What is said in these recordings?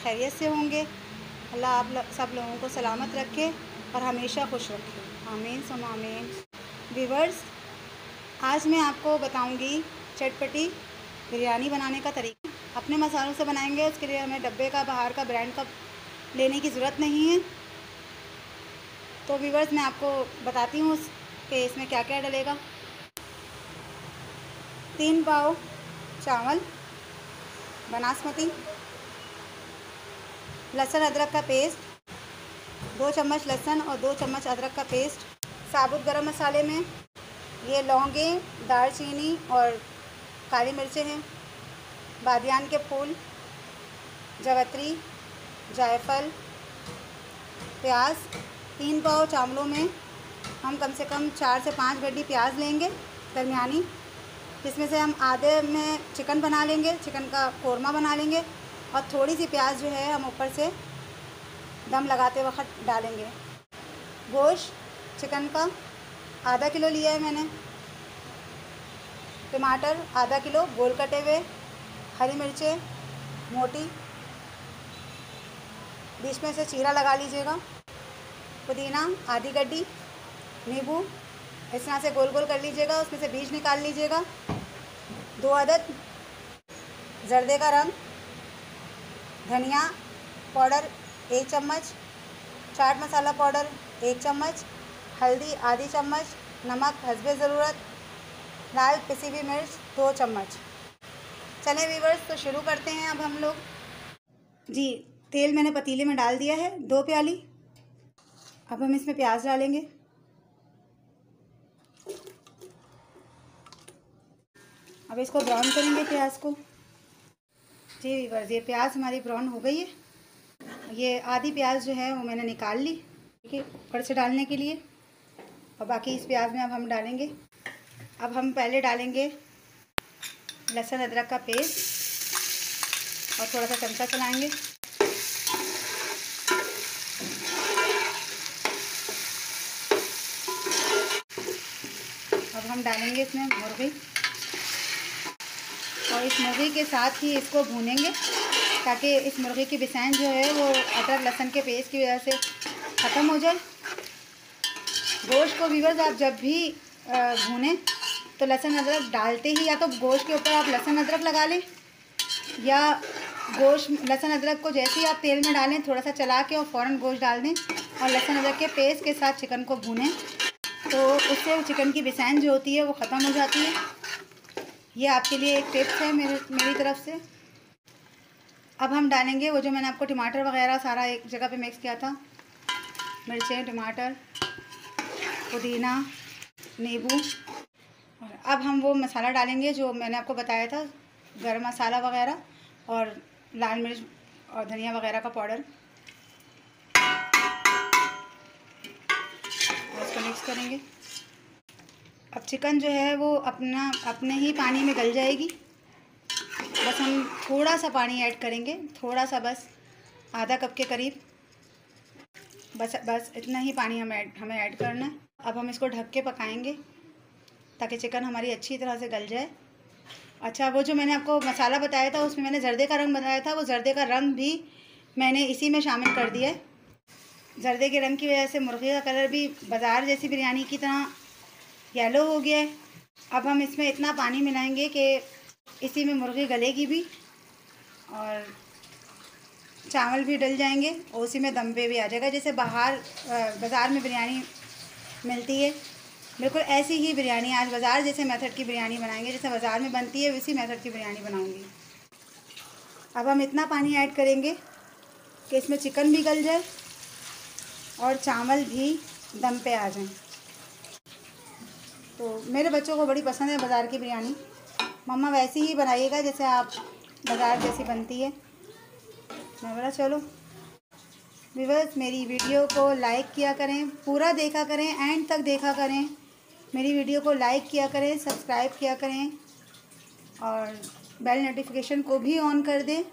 खैरियत से होंगे। अल्लाह आप सब लोगों को सलामत रखे और हमेशा खुश रखे, आमीन सुम आमीन। व्यूअर्स, आज मैं आपको बताऊंगी चटपटी बिरयानी बनाने का तरीका। अपने मसालों से बनाएंगे, उसके लिए हमें डब्बे का, बाहर का, ब्रांड का लेने की ज़रूरत नहीं है। तो व्यूअर्स, मैं आपको बताती हूँ कि इसमें क्या क्या डलेगा। 3 पाव चावल बासमती, लहसुन अदरक का पेस्ट 2 चम्मच लहसुन और 2 चम्मच अदरक का पेस्ट। साबुत गरम मसाले में ये लौंगे, दालचीनी और काली मिर्चें हैं। बादियान के फूल, जावित्री, जायफल, प्याज। 3 पाव चावलों में हम कम से कम 4 से 5 गड्डी प्याज लेंगे दरमियानी, जिसमें से हम आधे में चिकन बना लेंगे, चिकन का कोरमा बना लेंगे और थोड़ी सी प्याज जो है हम ऊपर से दम लगाते वक्त डालेंगे। गोश्त चिकन का आधा किलो लिया है मैंने। टमाटर आधा किलो गोल कटे हुए। हरी मिर्चें मोटी, बीच में से चीरा लगा लीजिएगा। पुदीना आधी गड्डी। नींबू इस तरह से गोल गोल कर लीजिएगा, उसमें से बीज निकाल लीजिएगा। 2 अदद जर्दे का रंग। धनिया पाउडर 1 चम्मच। चाट मसाला पाउडर 1 चम्मच। हल्दी आधी चम्मच। नमक हस्बे ज़रूरत। लाल पिसी हुई मिर्च 2 चम्मच। चलें व्यूअर्स, तो शुरू करते हैं अब हम लोग। जी, तेल मैंने पतीले में डाल दिया है 2 प्याली। अब हम इसमें प्याज डालेंगे। अब इसको ब्राउन करेंगे प्याज को। जी व्यूअर्स, ये प्याज हमारी ब्राउन हो गई है। ये आधी प्याज जो है वो मैंने निकाल ली, ठीक है, ऊपर से डालने के लिए। और बाकी इस प्याज में अब हम डालेंगे। अब हम पहले डालेंगे लहसुन अदरक का पेस्ट और थोड़ा सा चमचा चलाएंगे। अब हम डालेंगे इसमें मुर्गी और इस मुर्गी के साथ ही इसको भूनेंगे, ताकि इस मुर्गी की बिसाइन जो है वो अदरक लहसुन के पेस्ट की वजह से ख़त्म हो जाए। गोश्त को व्यूअर्स आप जब भी भूनें तो लहसुन अदरक डालते ही या तो गोश्त के ऊपर आप लहसुन अदरक लगा लें, या गोश्त लहसुन अदरक को जैसे ही आप तेल में डालें थोड़ा सा चला के और फ़ौरन गोश्त डाल दें और लहसुन अदरक के पेस्ट के साथ चिकन को भूनें, तो उससे चिकन की बिसाइन जो होती है वो ख़त्म हो जाती है। ये आपके लिए एक टिप्स है मेरी तरफ से। अब हम डालेंगे वो जो मैंने आपको टमाटर वगैरह सारा एक जगह पे मिक्स किया था, मिर्चें, टमाटर, पुदीना, नींबू। और अब हम वो मसाला डालेंगे जो मैंने आपको बताया था, गरम मसाला वगैरह और लाल मिर्च और धनिया वगैरह का पाउडर। इसको मिक्स करेंगे। अब चिकन जो है वो अपने ही पानी में गल जाएगी। बस हम थोड़ा सा पानी ऐड करेंगे, थोड़ा सा, बस आधा कप के करीब। बस इतना ही पानी हमें ऐड करना है। अब हम इसको ढक के पकाएंगे ताकि चिकन हमारी अच्छी तरह से गल जाए। अच्छा, वो जो मैंने आपको मसाला बताया था उसमें मैंने जर्दे का रंग बताया था, वो जर्दे का रंग भी मैंने इसी में शामिल कर दिया है। जर्दे के रंग की वजह से मुर्गी का कलर भी बाज़ार जैसी बिरयानी की तरह येलो हो गया है। अब हम इसमें इतना पानी मिलाएंगे कि इसी में मुर्गी गलेगी भी और चावल भी डल जाएंगे और उसी में दम पे भी आ जाएगा। जैसे बाहर बाज़ार में बिरयानी मिलती है, बिल्कुल ऐसी ही बिरयानी आज बाज़ार जैसे मेथड की बिरयानी बनाएंगे, जैसे बाज़ार में बनती है उसी मेथड की बिरयानी बनाऊंगी। अब हम इतना पानी ऐड करेंगे कि इसमें चिकन भी गल जाए और चावल भी दम पे आ जाए। तो मेरे बच्चों को बड़ी पसंद है बाज़ार की बिरयानी। मम्मा वैसी ही बनाइएगा जैसे आप बाज़ार जैसी बनती है। मैं बोला चलो व्यूअर्स, मेरी वीडियो को लाइक किया करें, पूरा देखा करें, एंड तक देखा करें। मेरी वीडियो को लाइक किया करें, सब्सक्राइब किया करें और बेल नोटिफिकेशन को भी ऑन कर दें,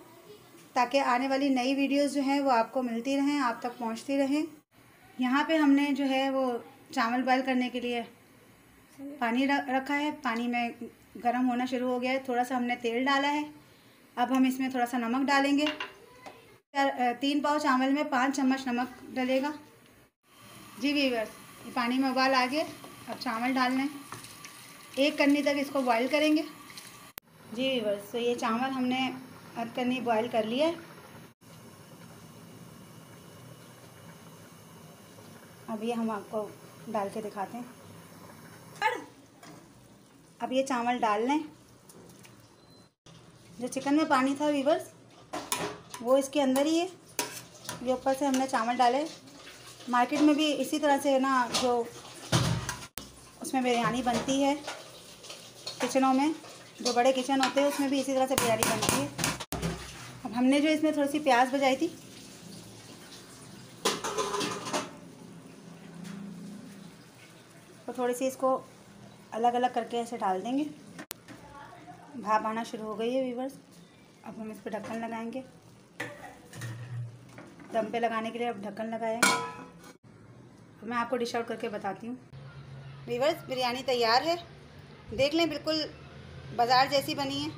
ताकि आने वाली नई वीडियोस जो हैं वो आपको मिलती रहें, आप तक पहुंचती रहें। यहाँ पे हमने जो है वो चावल बॉयल करने के लिए पानी रखा है। पानी में गर्म होना शुरू हो गया है। थोड़ा सा हमने तेल डाला है। अब हम इसमें थोड़ा सा नमक डालेंगे। 3 पाव चावल में 5 चम्मच नमक डलेगा। जी व्यूअर्स, ये पानी में उबाल आ गया। अब चावल डालना है, 1 कन्नी तक इसको बॉईल करेंगे। जी व्यूअर्स, तो ये चावल हमने आध कन्नी बॉईल कर लिया है। अब ये हम आपको डाल के दिखाते हैं। अब ये चावल डाल लें। जो चिकन में पानी था व्यूअर्स, वो इसके अंदर ही है। ये ऊपर से हमने चावल डाले। मार्केट में भी इसी तरह से ना, जो उसमें बिरयानी बनती है किचनों में, जो बड़े किचन होते हैं उसमें भी इसी तरह से बिरयानी बनती है। अब हमने जो इसमें थोड़ी सी प्याज बजाई थी, तो थोड़ी सी इसको अलग अलग करके ऐसे डाल देंगे। भाप आना शुरू हो गई है व्यूअर्स। अब हम इस पर ढक्कन लगाएंगे। दम पे लगाने के लिए अब ढक्कन लगाएं। अब मैं आपको डिश आउट करके बताती हूँ। व्यूअर्स, बिरयानी तैयार है। देख लें, बिल्कुल बाज़ार जैसी बनी है।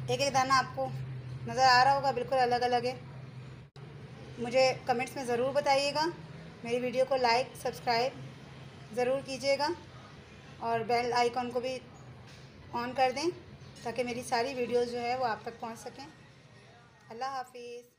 एक एक दाना आपको नज़र आ रहा होगा, बिल्कुल अलग अलग है। मुझे कमेंट्स में ज़रूर बताइएगा। मेरी वीडियो को लाइक सब्सक्राइब ज़रूर कीजिएगा और बेल आइकॉन को भी ऑन कर दें ताकि मेरी सारी वीडियोज़ जो है वो आप तक पहुंच सकें। अल्लाह हाफिज़।